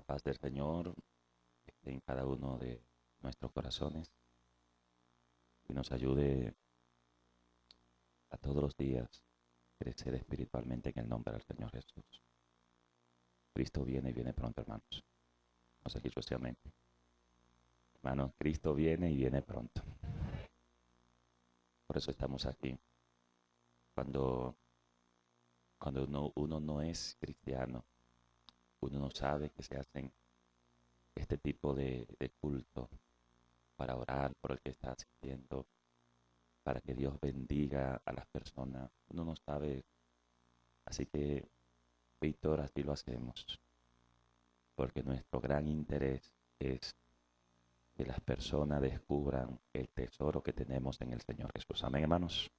La paz del Señor esté en cada uno de nuestros corazones y nos ayude a todos los días crecer espiritualmente en el nombre del Señor Jesús. Cristo viene y viene pronto, hermanos. No sé si amén. Hermanos, Cristo viene y viene pronto. Por eso estamos aquí. Cuando uno no es cristiano, uno no sabe que se hacen este tipo de culto para orar por el que está asistiendo, para que Dios bendiga a las personas. Uno no sabe. Así que, Víctor, así lo hacemos. Porque nuestro gran interés es que las personas descubran el tesoro que tenemos en el Señor Jesús. Amén, hermanos.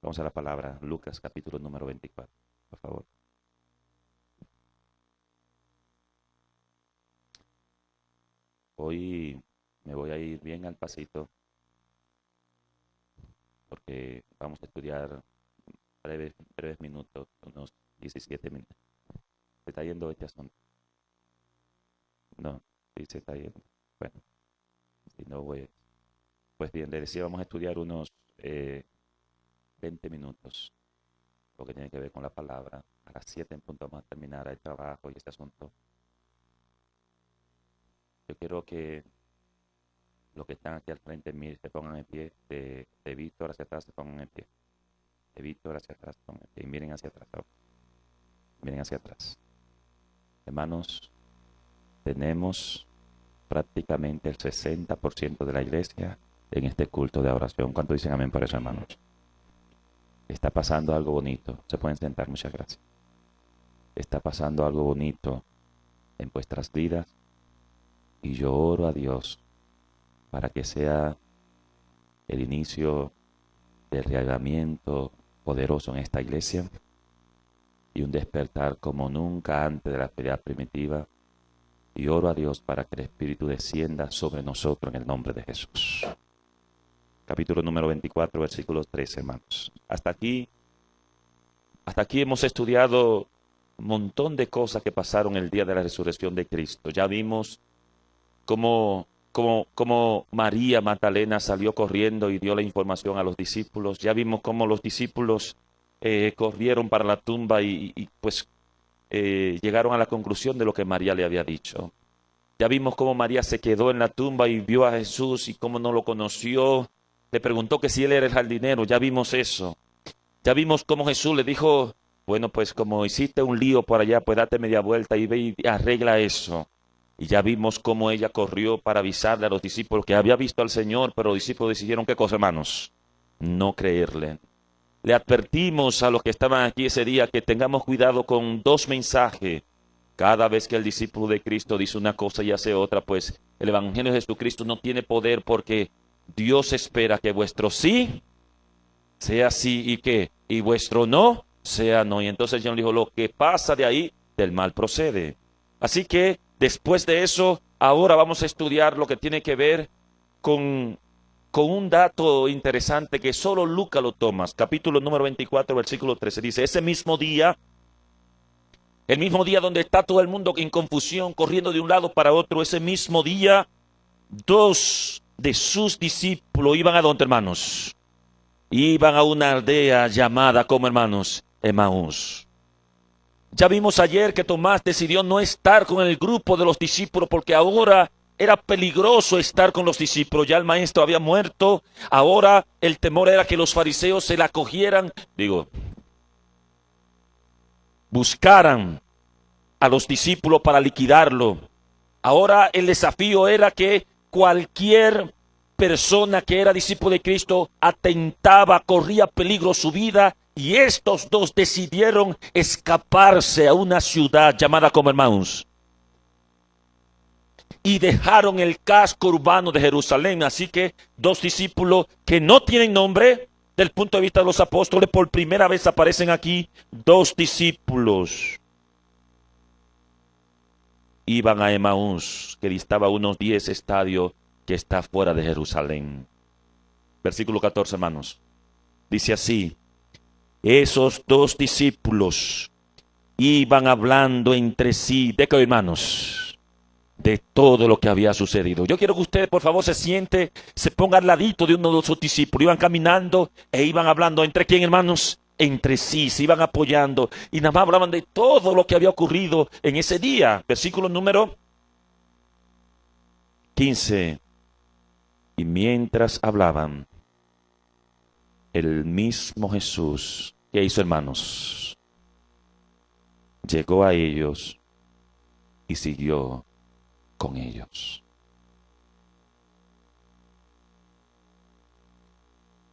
Vamos a la palabra, Lucas capítulo número 24, por favor. Hoy me voy a ir bien al pasito, porque vamos a estudiar breves minutos, unos 17 minutos. ¿Se está yendo este asunto? No, sí se está yendo. Bueno, si no voy. Pues bien, le decía, vamos a estudiar unos 20 minutos, lo que tiene que ver con la palabra. A las 7 en punto vamos a terminar el trabajo y este asunto. Yo quiero que los que están aquí al frente de mí se pongan en pie, de Víctor hacia atrás se pongan en pie. De Víctor hacia atrás se pongan en pie y miren hacia atrás. Miren hacia atrás. Hermanos, tenemos prácticamente el 60% de la iglesia en este culto de oración. ¿Cuánto dicen amén por eso, hermanos? Está pasando algo bonito. Se pueden sentar, muchas gracias. Está pasando algo bonito en vuestras vidas y yo oro a Dios para que sea el inicio del reavivamiento poderoso en esta iglesia y un despertar como nunca antes de la piedad primitiva. Y oro a Dios para que el Espíritu descienda sobre nosotros en el nombre de Jesús. Capítulo número 24, versículos 13, hermanos. Hasta aquí hemos estudiado un montón de cosas que pasaron el día de la resurrección de Cristo. Ya vimos cómo María Magdalena salió corriendo y dio la información a los discípulos. Ya vimos cómo los discípulos corrieron para la tumba y llegaron a la conclusión de lo que María le había dicho. Ya vimos cómo María se quedó en la tumba y vio a Jesús y cómo no lo conoció. Le preguntó que si él era el jardinero. Ya vimos eso. Ya vimos cómo Jesús le dijo, bueno, pues como hiciste un lío por allá, pues date media vuelta y ve y arregla eso. Y ya vimos cómo ella corrió para avisarle a los discípulos que había visto al Señor, pero los discípulos decidieron, ¿qué cosa, hermanos? No creerle. Le advertimos a los que estaban aquí ese día que tengamos cuidado con dos mensajes. Cada vez que el discípulo de Cristo dice una cosa y hace otra, pues el Evangelio de Jesucristo no tiene poder porque Dios espera que vuestro sí sea sí y que, y vuestro no sea no. Y entonces John dijo, lo que pasa de ahí, del mal procede. Así que después de eso, ahora vamos a estudiar lo que tiene que ver con un dato interesante que solo Lucas lo toma. Capítulo número 24, versículo 13. Dice, ese mismo día, el mismo día donde está todo el mundo en confusión, corriendo de un lado para otro, ese mismo día, dos de sus discípulos iban a dónde, hermanos. Iban a una aldea llamada, como hermanos, Emaús. Ya vimos ayer que Tomás decidió no estar con el grupo de los discípulos porque ahora era peligroso estar con los discípulos. Ya el maestro había muerto. Ahora el temor era que los fariseos se la cogieran, buscaran a los discípulos para liquidarlo. Ahora el desafío era que cualquier persona que era discípulo de Cristo atentaba, corría peligro su vida, y estos dos decidieron escaparse a una ciudad llamada como Emaús y dejaron el casco urbano de Jerusalén. Así que dos discípulos que no tienen nombre del punto de vista de los apóstoles, por primera vez aparecen aquí. Dos discípulos iban a Emaús, que distaba unos 10 estadios, que está fuera de Jerusalén. Versículo 14, hermanos. Dice así, esos dos discípulos Iban hablando entre sí, ¿de qué, hermanos? De todo lo que había sucedido. Yo quiero que usted, por favor, se siente, se ponga al ladito de uno de sus discípulos. Iban caminando e iban hablando. ¿Entre quién, hermanos? Entre sí, se iban apoyando. Y nada más hablaban de todo lo que había ocurrido en ese día. Versículo número 15. Y mientras hablaban, el mismo Jesús, ¿qué hizo, hermanos? Llegó a ellos y siguió con ellos.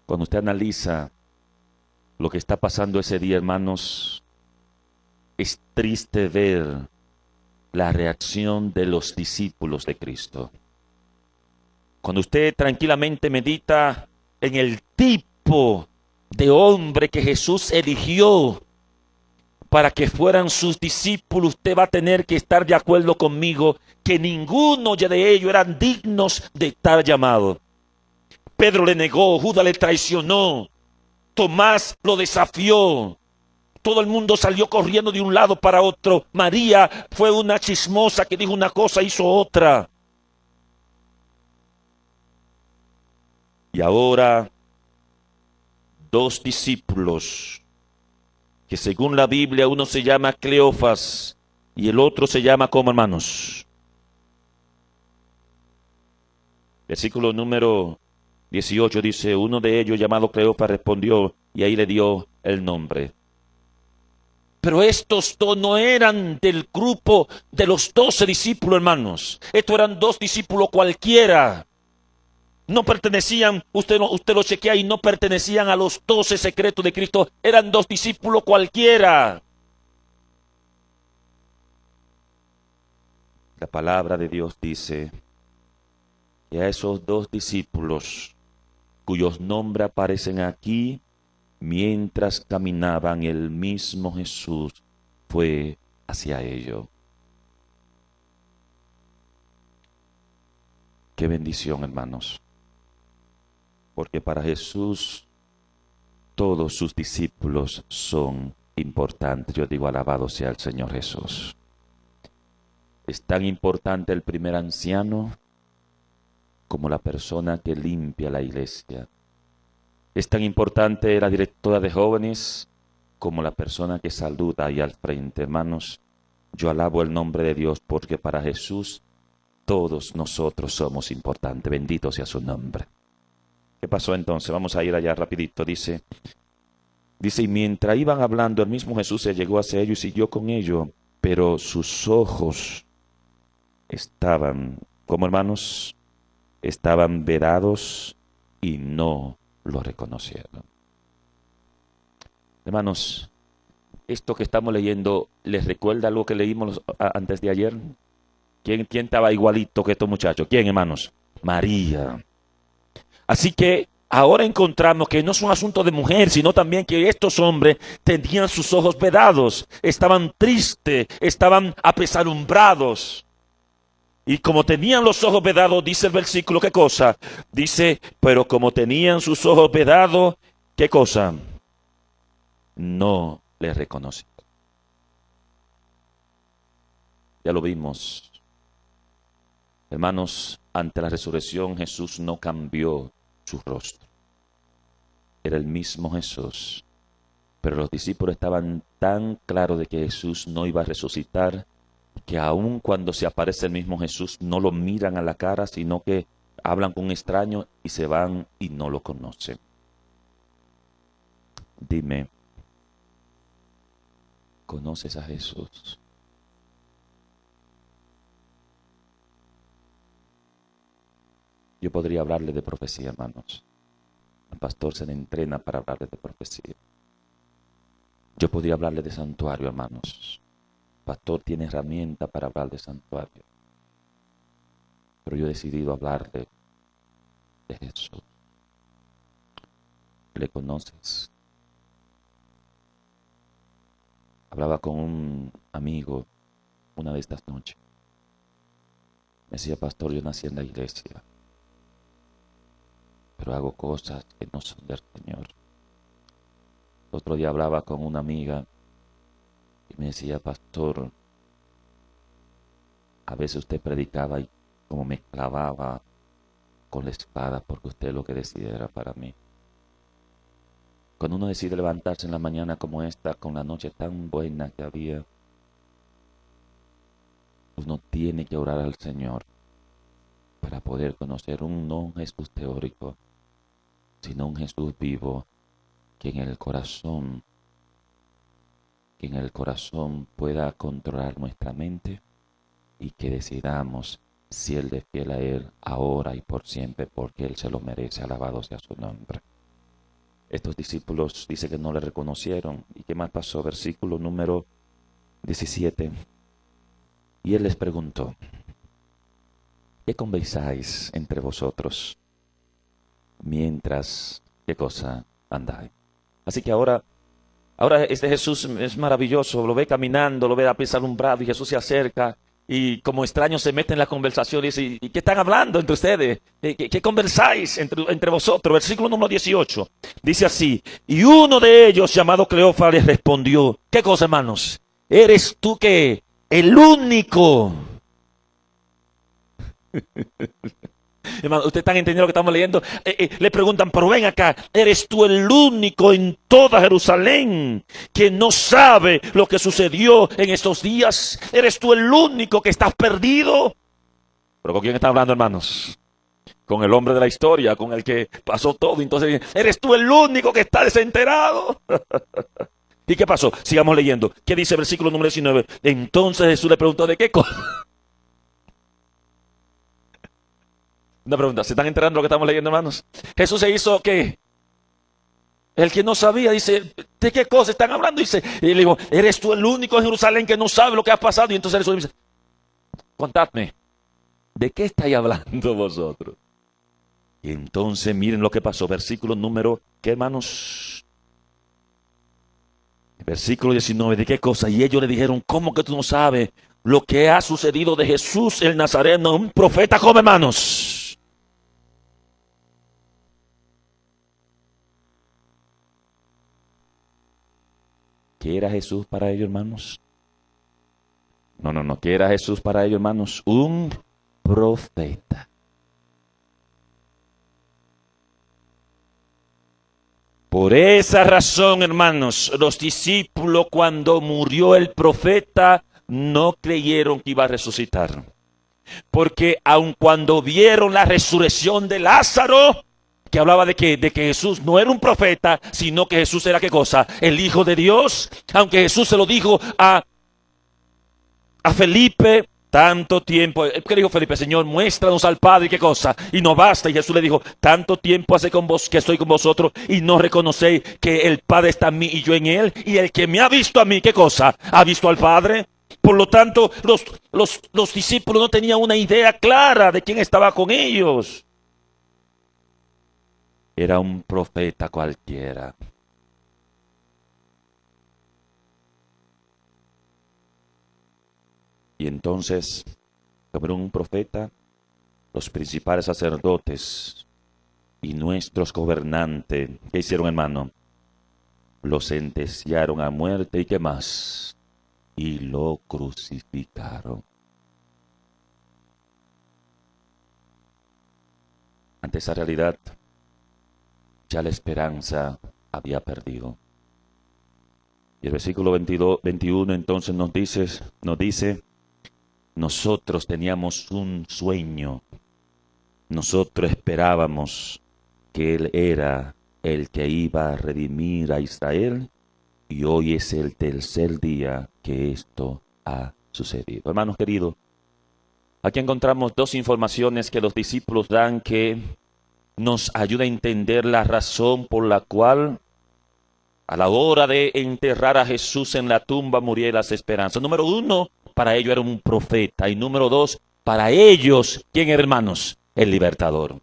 Cuando usted analiza lo que está pasando ese día, hermanos, es triste ver la reacción de los discípulos de Cristo. Cuando usted tranquilamente medita en el tipo de hombre que Jesús eligió para que fueran sus discípulos, usted va a tener que estar de acuerdo conmigo que ninguno de ellos eran dignos de estar llamado. Pedro le negó, Judas le traicionó, Tomás lo desafió. Todo el mundo salió corriendo de un lado para otro. María fue una chismosa que dijo una cosa, hizo otra. Y ahora, dos discípulos, que según la Biblia uno se llama Cleofas y el otro se llama, ¿cómo, hermanos? Versículo número 18 dice, uno de ellos llamado Cleofas respondió y ahí le dio el nombre. Pero estos dos no eran del grupo de los 12 discípulos, hermanos. Estos eran dos discípulos cualquiera. No pertenecían, usted lo chequea y no pertenecían a los 12 secretos de Cristo. Eran dos discípulos cualquiera. La palabra de Dios dice que a esos dos discípulos, cuyos nombres aparecen aquí, mientras caminaban, el mismo Jesús fue hacia ellos. Qué bendición, hermanos. Porque para Jesús todos sus discípulos son importantes. Yo digo, alabado sea el Señor Jesús. Es tan importante el primer anciano como la persona que limpia la iglesia. Es tan importante la directora de jóvenes como la persona que saluda ahí al frente. Hermanos, yo alabo el nombre de Dios porque para Jesús todos nosotros somos importantes. Bendito sea su nombre. ¿Qué pasó entonces? Vamos a ir allá rapidito. Dice, y mientras iban hablando, el mismo Jesús se llegó hacia ellos y siguió con ellos, pero sus ojos estaban, ¿cómo, hermanos? Estaban vedados y no lo reconocieron. Hermanos, esto que estamos leyendo, ¿les recuerda algo que leímos antes de ayer? ¿Quién estaba igualito que estos muchachos? ¿Quién, hermanos? María. Así que ahora encontramos que no es un asunto de mujer, sino también que estos hombres tenían sus ojos vedados, estaban tristes, estaban apesadumbrados. Y como tenían los ojos vedados, dice el versículo, ¿qué cosa? Dice, pero como tenían sus ojos vedados, ¿qué cosa? No les reconoció. Ya lo vimos. Hermanos, ante la resurrección Jesús no cambió su rostro. Era el mismo Jesús. Pero los discípulos estaban tan claros de que Jesús no iba a resucitar, que aun cuando se aparece el mismo Jesús, no lo miran a la cara, sino que hablan con un extraño y se van y no lo conocen. Dime, ¿conoces a Jesús? Yo podría hablarle de profecía, hermanos. El pastor se le entrena para hablarle de profecía. Yo podría hablarle de santuario, hermanos. El pastor tiene herramienta para hablar de santuario. Pero yo he decidido hablarle de Jesús. ¿Le conoces? Hablaba con un amigo una de estas noches. Me decía, pastor, yo nací en la iglesia, pero hago cosas que no son del Señor. El otro día hablaba con una amiga Y me decía, pastor, a veces usted predicaba y como me clavaba con la espada porque usted lo que decía era para mí. Cuando uno decide levantarse en la mañana como esta, con la noche tan buena que había, uno tiene que orar al Señor para poder conocer no un Jesús teórico, sino un Jesús vivo que en el corazón pueda controlar nuestra mente y que decidamos si Él es fiel a Él ahora y por siempre, porque Él se lo merece. Alabado sea su nombre. Estos discípulos dice que no le reconocieron. ¿Y qué más pasó? Versículo número 17. Y Él les preguntó, ¿qué conversáis entre vosotros mientras, qué cosa andáis? Así que ahora este Jesús es maravilloso, lo ve caminando, lo ve a pies alumbrado y Jesús se acerca y como extraño se mete en la conversación y dice, ¿y qué están hablando entre ustedes? ¿Qué conversáis entre vosotros? Versículo número 18, dice así, y uno de ellos llamado Cleofas les respondió, ¿qué cosa, hermanos? ¿Eres tú que el único? Hermano, ¿ustedes están entendiendo lo que estamos leyendo? Le preguntan, pero ven acá, ¿eres tú el único en toda Jerusalén que no sabe lo que sucedió en estos días? ¿Eres tú el único que estás perdido? ¿Pero con quién está hablando, hermanos? Con el hombre de la historia, con el que pasó todo. Entonces, ¿eres tú el único que está desenterado? ¿Y qué pasó? Sigamos leyendo. ¿Qué dice el versículo número 19? Entonces Jesús le preguntó, ¿de qué cosa? Una pregunta, ¿se están enterando de lo que estamos leyendo, hermanos? Jesús se hizo, ¿qué? El que no sabía, dice, ¿de qué cosa están hablando? Dice, y le digo, ¿eres tú el único en Jerusalén que no sabe lo que ha pasado? Y entonces Jesús dice, contadme, ¿de qué estáis hablando vosotros? Y entonces miren lo que pasó, versículo número, ¿qué, hermanos? Versículo 19, ¿de qué cosa? Y ellos le dijeron, ¿cómo que tú no sabes lo que ha sucedido de Jesús el Nazareno, un profeta como, hermanos? ¿Qué era Jesús para ellos, hermanos? No. ¿Qué era Jesús para ellos, hermanos? Un profeta. Por esa razón, hermanos, los discípulos cuando murió el profeta no creyeron que iba a resucitar. Porque aun cuando vieron la resurrección de Lázaro, que hablaba de que Jesús no era un profeta, sino que Jesús era, ¿qué cosa? El Hijo de Dios. Aunque Jesús se lo dijo a Felipe, tanto tiempo, ¿qué dijo Felipe? Señor, muéstranos al Padre, ¿qué cosa? Y no basta. Y Jesús le dijo, tanto tiempo hace con vos que estoy con vosotros y no reconocéis que el Padre está en mí y yo en él. Y el que me ha visto a mí, ¿qué cosa? ¿Ha visto al Padre? Por lo tanto, los discípulos no tenían una idea clara de quién estaba con ellos. Era un profeta cualquiera. Y entonces, como era un profeta, los principales sacerdotes y nuestros gobernantes, ¿qué hicieron, hermano? Lo sentenciaron a muerte y ¿qué más? Y lo crucificaron. Ante esa realidad, ya la esperanza había perdido. Y el versículo 21 entonces nos dice, nosotros teníamos un sueño, nosotros esperábamos que Él era el que iba a redimir a Israel y hoy es el tercer día que esto ha sucedido. Hermanos queridos, aquí encontramos dos informaciones que los discípulos dan que nos ayuda a entender la razón por la cual a la hora de enterrar a Jesús en la tumba murieron las esperanzas. Número uno, para ellos era un profeta. Y número dos, para ellos, ¿quién era, hermanos? El libertador.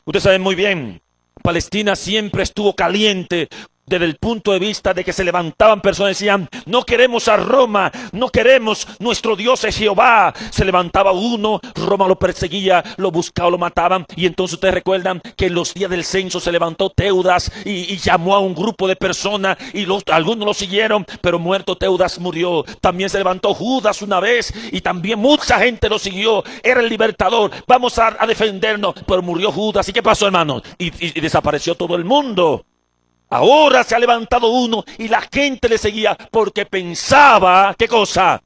Ustedes saben muy bien, Palestina siempre estuvo caliente desde el punto de vista de que se levantaban personas y decían, no queremos a Roma, no queremos, nuestro Dios es Jehová. Se levantaba uno, Roma lo perseguía, lo buscaba, lo mataban. Y entonces ustedes recuerdan que en los días del censo se levantó Teudas y llamó a un grupo de personas y algunos lo siguieron, pero muerto Teudas murió. También se levantó Judas una vez y también mucha gente lo siguió. Era el libertador, vamos a defendernos, pero murió Judas. ¿Y qué pasó, hermanos? Y desapareció todo el mundo. Ahora se ha levantado uno y la gente le seguía porque pensaba, ¿qué cosa?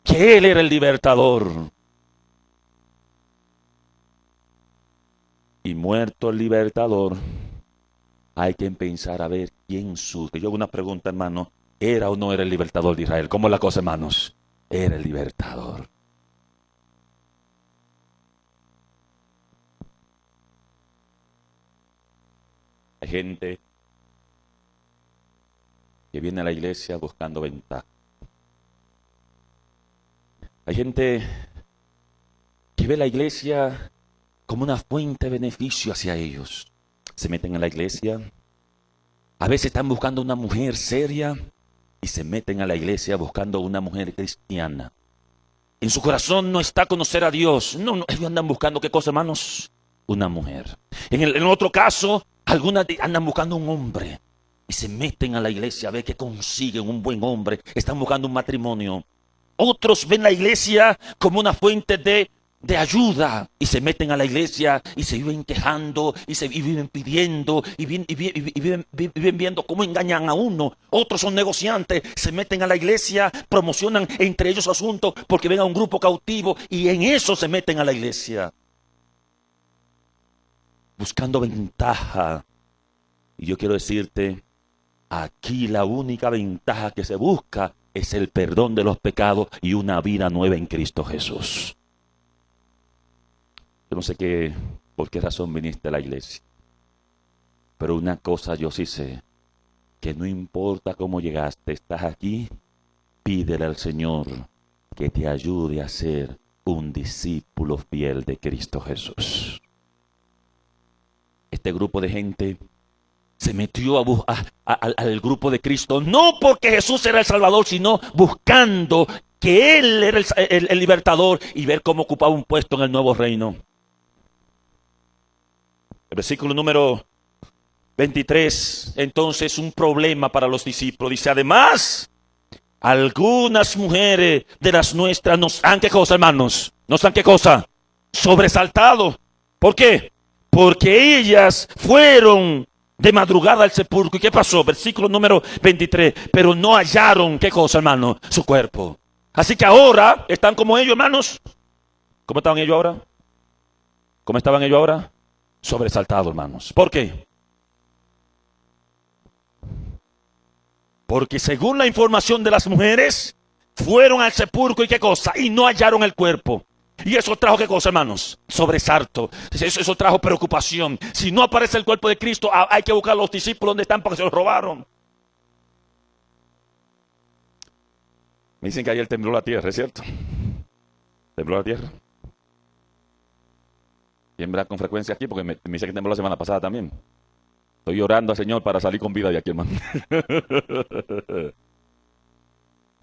Que él era el libertador. Y muerto el libertador, hay que pensar a ver quién sufre. Yo hago una pregunta, hermano. ¿Era o no era el libertador de Israel? ¿Cómo es la cosa, hermanos? Era el libertador. Hay gente que viene a la iglesia buscando ventaja. Hay gente que ve la iglesia como una fuente de beneficio hacia ellos. Se meten en la iglesia. A veces están buscando una mujer seria y se meten a la iglesia buscando una mujer cristiana. En su corazón no está conocer a Dios. No, ellos andan buscando, ¿qué cosa, hermanos? Una mujer. En otro caso, algunas andan buscando un hombre y se meten a la iglesia a ver que consiguen un buen hombre. Están buscando un matrimonio. Otros ven la iglesia como una fuente de ayuda y se meten a la iglesia y se viven quejando y viven pidiendo y viven viendo cómo engañan a uno. Otros son negociantes, se meten a la iglesia, promocionan entre ellos asuntos porque ven a un grupo cautivo y en eso se meten a la iglesia buscando ventaja. Y yo quiero decirte, aquí la única ventaja que se busca es el perdón de los pecados y una vida nueva en Cristo Jesús. Yo no sé por qué razón viniste a la iglesia, pero una cosa yo sí sé, que no importa cómo llegaste, estás aquí, pídele al Señor que te ayude a ser un discípulo fiel de Cristo Jesús. Este grupo de gente se metió al grupo de Cristo, no porque Jesús era el Salvador, sino buscando que Él era el libertador y ver cómo ocupaba un puesto en el nuevo reino. El versículo número 23, entonces un problema para los discípulos. Dice, además, algunas mujeres de las nuestras nos han, ¿qué cosa, hermanos? ¿Nos han qué cosa? Sobresaltado. ¿Por qué? Porque ellas fueron de madrugada al sepulcro. ¿Y qué pasó? Versículo número 23. Pero no hallaron, ¿qué cosa, hermano? Su cuerpo. Así que ahora están como ellos, hermanos. ¿Cómo estaban ellos ahora? ¿Cómo estaban ellos ahora? Sobresaltados, hermanos. ¿Por qué? Porque según la información de las mujeres, fueron al sepulcro y qué cosa, y no hallaron el cuerpo. Y eso trajo qué cosa, hermanos, sobresalto. Eso trajo preocupación. Si no aparece el cuerpo de Cristo, hay que buscar a los discípulos donde están porque se los robaron. Me dicen que ayer tembló la tierra, ¿es cierto? ¿Tembló la tierra? Tiembla con frecuencia aquí porque me dice que tembló la semana pasada también. Estoy orando al Señor para salir con vida de aquí, hermano.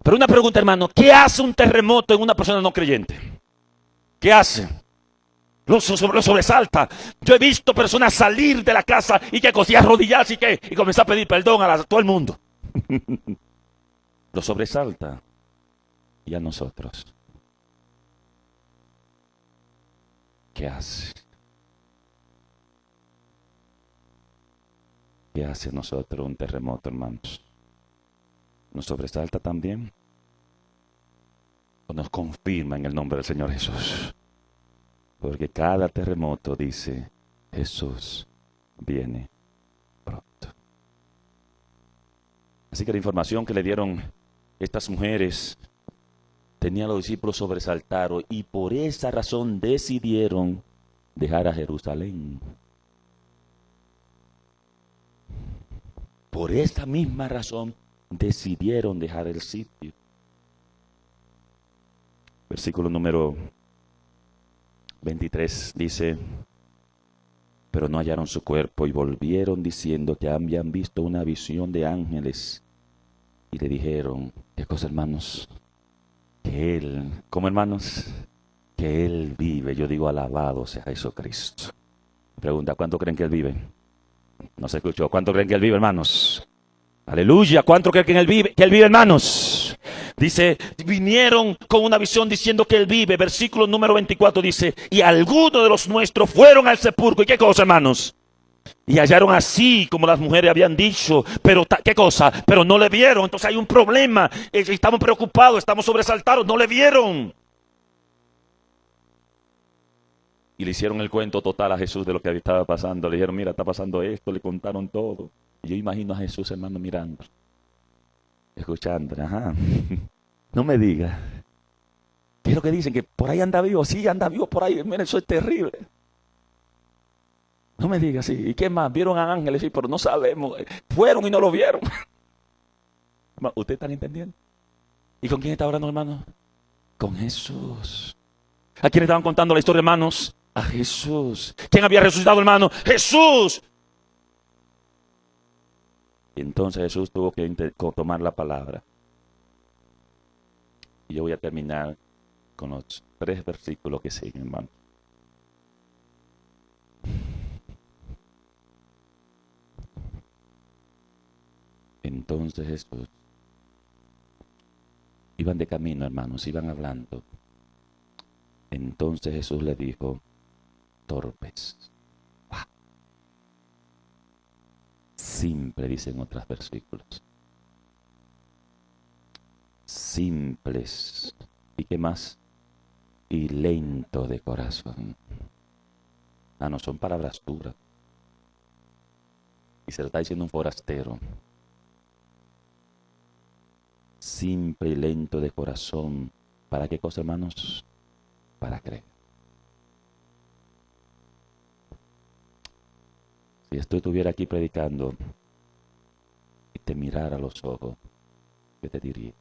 Pero una pregunta, hermano. ¿Qué hace un terremoto en una persona no creyente? ¿Qué hace? Lo sobresalta. Yo he visto personas salir de la casa y que cosía arrodillarse y comenzar a pedir perdón a todo el mundo. Lo sobresalta. Y a nosotros, ¿qué hace? ¿Qué hace a nosotros un terremoto, hermanos? ¿Nos sobresalta también? ¿O nos confirma en el nombre del Señor Jesús? Porque cada terremoto dice, Jesús viene pronto. Así que la información que le dieron estas mujeres tenía a los discípulos sobresaltados y por esa razón decidieron dejar a Jerusalén. Por esa misma razón decidieron dejar el sitio. Versículo número 23 dice, pero no hallaron su cuerpo y volvieron diciendo que habían visto una visión de ángeles. Y le dijeron, ¿qué cosa, hermanos? Que Él, ¿cómo, hermanos? Que Él vive. Yo digo, alabado sea Jesucristo. Pregunta, ¿cuánto creen que Él vive? No se escuchó. ¿Cuánto creen que Él vive, hermanos? Aleluya. ¿Cuánto creen que Él vive? Que Él vive, hermanos. Dice, vinieron con una visión diciendo que Él vive. Versículo número 24 dice, y algunos de los nuestros fueron al sepulcro. ¿Y qué cosa, hermanos? Y hallaron así como las mujeres habían dicho, pero ¿qué cosa? Pero no le vieron. Entonces hay un problema. Estamos preocupados, estamos sobresaltados, no le vieron. Y le hicieron el cuento total a Jesús de lo que estaba pasando. Le dijeron, mira, está pasando esto, le contaron todo. Y yo imagino a Jesús, hermano, mirando, escuchando, ajá. No me diga. ¿Qué es lo que dicen? Que por ahí anda vivo. Sí, anda vivo por ahí. Miren, eso es terrible. No me diga, sí. ¿Y qué más? Vieron a ángeles, sí, pero no sabemos. Fueron y no lo vieron. ¿Ustedes están entendiendo? ¿Y con quién está hablando, hermano? Con Jesús. ¿A quién estaban contando la historia, hermanos? A Jesús. ¿Quién había resucitado, hermano? ¡Jesús! Y entonces Jesús tuvo que tomar la palabra. Y yo voy a terminar con los 3 versículos que siguen, hermano. Entonces Jesús, iban de camino, hermanos, iban hablando. Entonces Jesús le dijo, torpes. ¡Wow! Simple, dicen otros versículos. Simples. ¿Y qué más? Y lento de corazón. Ah, no, son palabras duras. Y se lo está diciendo un forastero. Simple y lento de corazón. ¿Para qué cosa, hermanos? Para creer. Si esto estuviera aquí predicando y te mirara a los ojos, ¿qué te diría?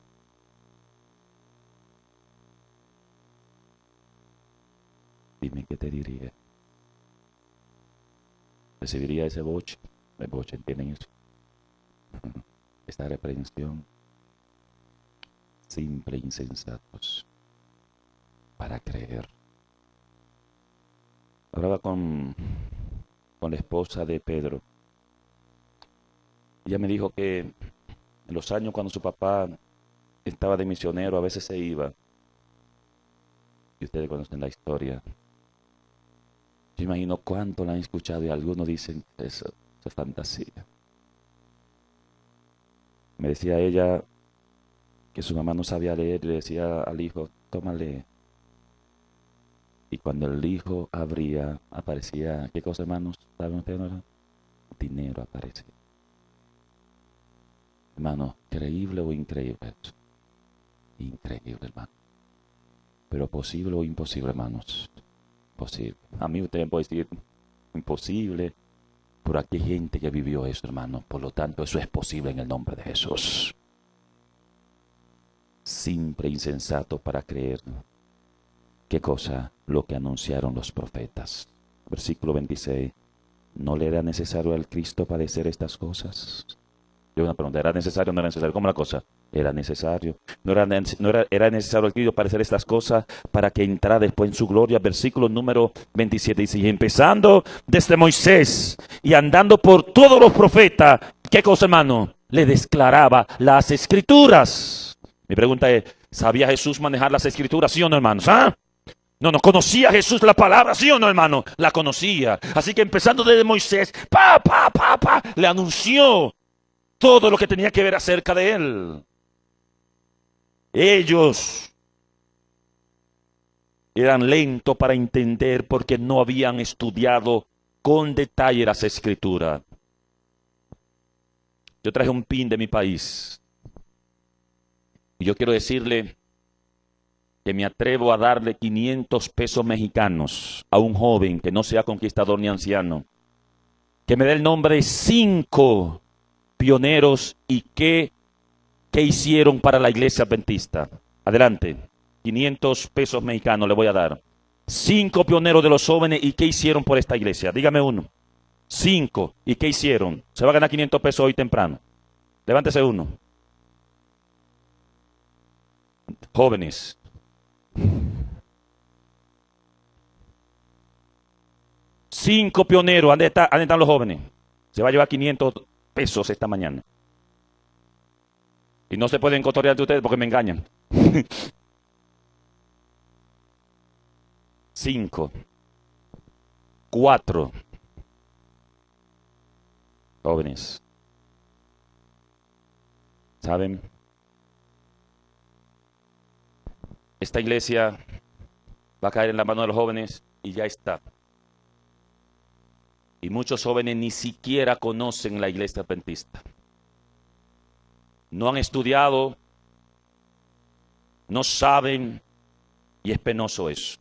Dime, ¿qué te diría? ¿Recibiría ese boche? El boche, ¿entienden eso? Esta reprensión. Simple, insensatos. Para creer. Hablaba con la esposa de Pedro. Ella me dijo que en los años cuando su papá estaba de misionero, a veces se iba. Y ustedes conocen la historia. Yo imagino cuánto la han escuchado y algunos dicen, eso es fantasía. Me decía ella que su mamá no sabía leer y le decía al hijo, tómale. Y cuando el hijo abría, aparecía, ¿qué cosa, hermanos? ¿Saben ustedes? Dinero aparecía. Hermano, ¿creíble o increíble eso? Increíble, hermano. Pero posible o imposible, hermanos. Posible. A mí usted me puede decir imposible, pero aquí hay gente que vivió eso, hermano. Por lo tanto, eso es posible en el nombre de Jesús. Simple, insensato para creer. ¿Qué cosa? Lo que anunciaron los profetas. Versículo 26. ¿No le era necesario al Cristo padecer estas cosas? Yo una pregunta, ¿era necesario o no era necesario? ¿Cómo la cosa? Era necesario. ¿Era necesario al Cristo padecer estas cosas para que entrara después en su gloria? Versículo número 27 dice, y empezando desde Moisés y andando por todos los profetas, ¿qué cosa, hermano? Le declaraba las Escrituras. Mi pregunta es, ¿sabía Jesús manejar las Escrituras, sí o no, hermanos? ¿Ah? No, conocía Jesús la palabra, ¿sí o no, hermano? La conocía. Así que empezando desde Moisés, le anunció todo lo que tenía que ver acerca de él. Ellos eran lentos para entender porque no habían estudiado con detalle las Escrituras. Yo traje un pin de mi país. Y yo quiero decirle que me atrevo a darle 500 pesos mexicanos a un joven que no sea conquistador ni anciano, que me dé el nombre de 5 pioneros y qué hicieron para la iglesia adventista. Adelante, 500 pesos mexicanos le voy a dar. 5 pioneros de los jóvenes y qué hicieron por esta iglesia. Dígame uno. 5. ¿Y qué hicieron? Se va a ganar 500 pesos hoy temprano. Levántese uno. Jóvenes. Cinco pioneros. ¿Dónde están los jóvenes? Se va a llevar 500 pesos esta mañana. Y no se pueden cotorear de ustedes porque me engañan. 5. 4. Jóvenes. ¿Saben? Esta iglesia va a caer en la mano de los jóvenes y ya está. Y muchos jóvenes ni siquiera conocen la iglesia adventista. No han estudiado, no saben, y es penoso eso.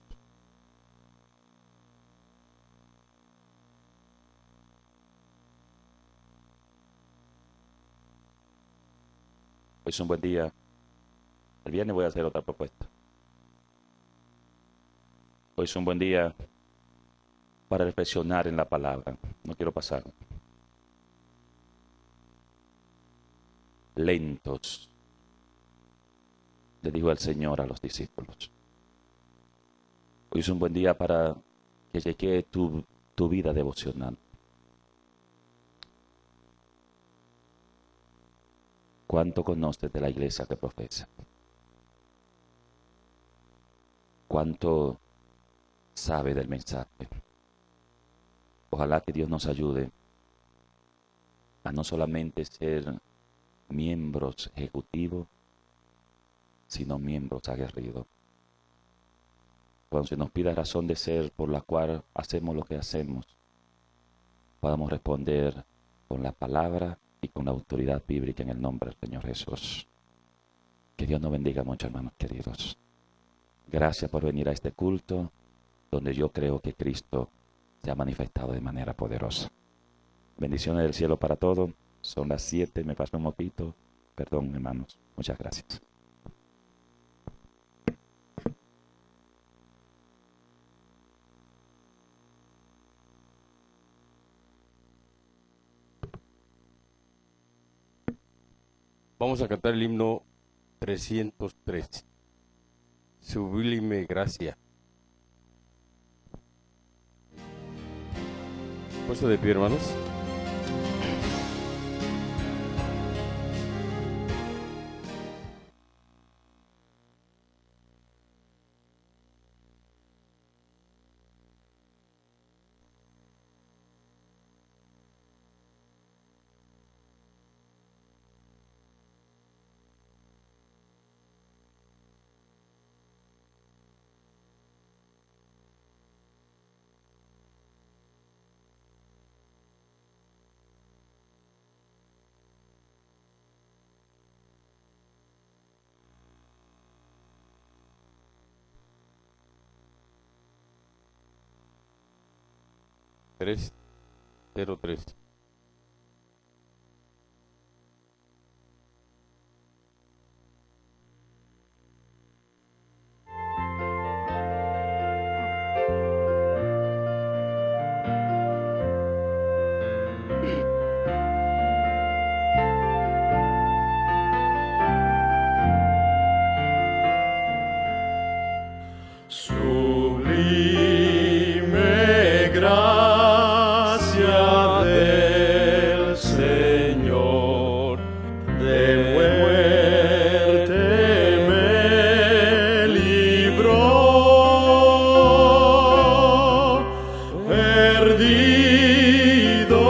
Hoy es un buen día. El viernes voy a hacer otra propuesta. Hoy es un buen día para reflexionar en la palabra. No quiero pasar. Lentos, le dijo el Señor a los discípulos. Hoy es un buen día para que llegue tu vida devocional. ¿Cuánto conoces de la iglesia que profesa? ¿Cuánto sabe del mensaje? Ojalá que Dios nos ayude a no solamente ser miembros ejecutivos, sino miembros aguerridos. Cuando se nos pida razón de ser por la cual hacemos lo que hacemos, podamos responder con la palabra y con la autoridad bíblica en el nombre del Señor Jesús. Que Dios nos bendiga mucho, hermanos queridos. Gracias por venir a este culto, donde yo creo que Cristo se ha manifestado de manera poderosa. Bendiciones del cielo para todos. Son las 7, me pasó un poquito. Perdón, hermanos. Muchas gracias. Vamos a cantar el himno 303. Sublime gracia. Puesto de pie, hermanos. Tres, 03. Sublime gracia del Señor, de muerte me libró, perdido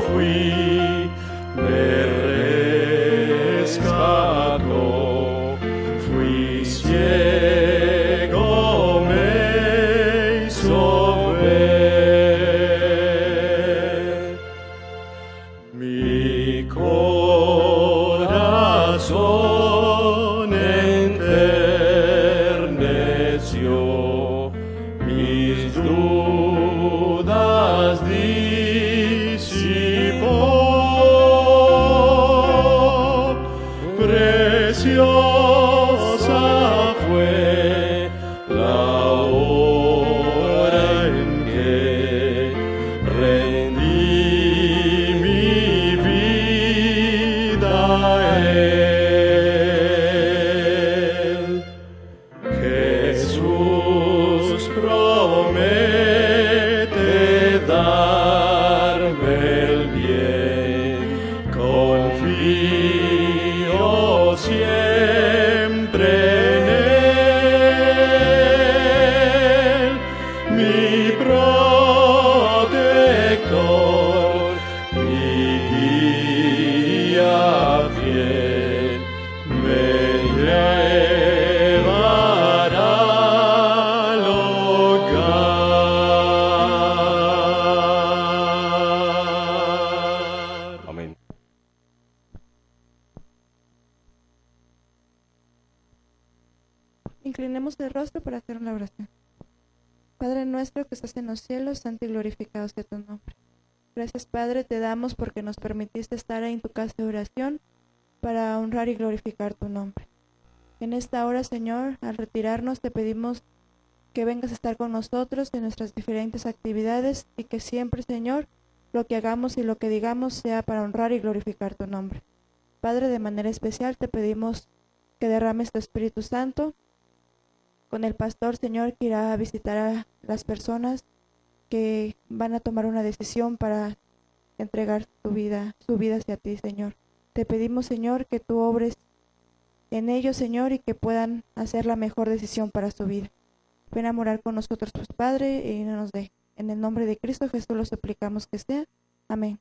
fui, me rescató, fui ciego, me Inclinemos el rostro para hacer una oración. Padre nuestro que estás en los cielos, santo y glorificado sea tu nombre. Gracias, Padre, te damos porque nos permitiste estar ahí en tu casa de oración para honrar y glorificar tu nombre. En esta hora, Señor, al retirarnos te pedimos que vengas a estar con nosotros en nuestras diferentes actividades y que siempre, Señor, lo que hagamos y lo que digamos sea para honrar y glorificar tu nombre. Padre, de manera especial te pedimos que derrames tu Espíritu Santo con el pastor, Señor, que irá a visitar a las personas que van a tomar una decisión para entregar su vida hacia ti, Señor. Te pedimos, Señor, que tú obres en ellos, Señor, y que puedan hacer la mejor decisión para su vida. Ven a morar con nosotros, pues, Padre, y no nos dejes. En el nombre de Cristo Jesús lo suplicamos que sea. Amén.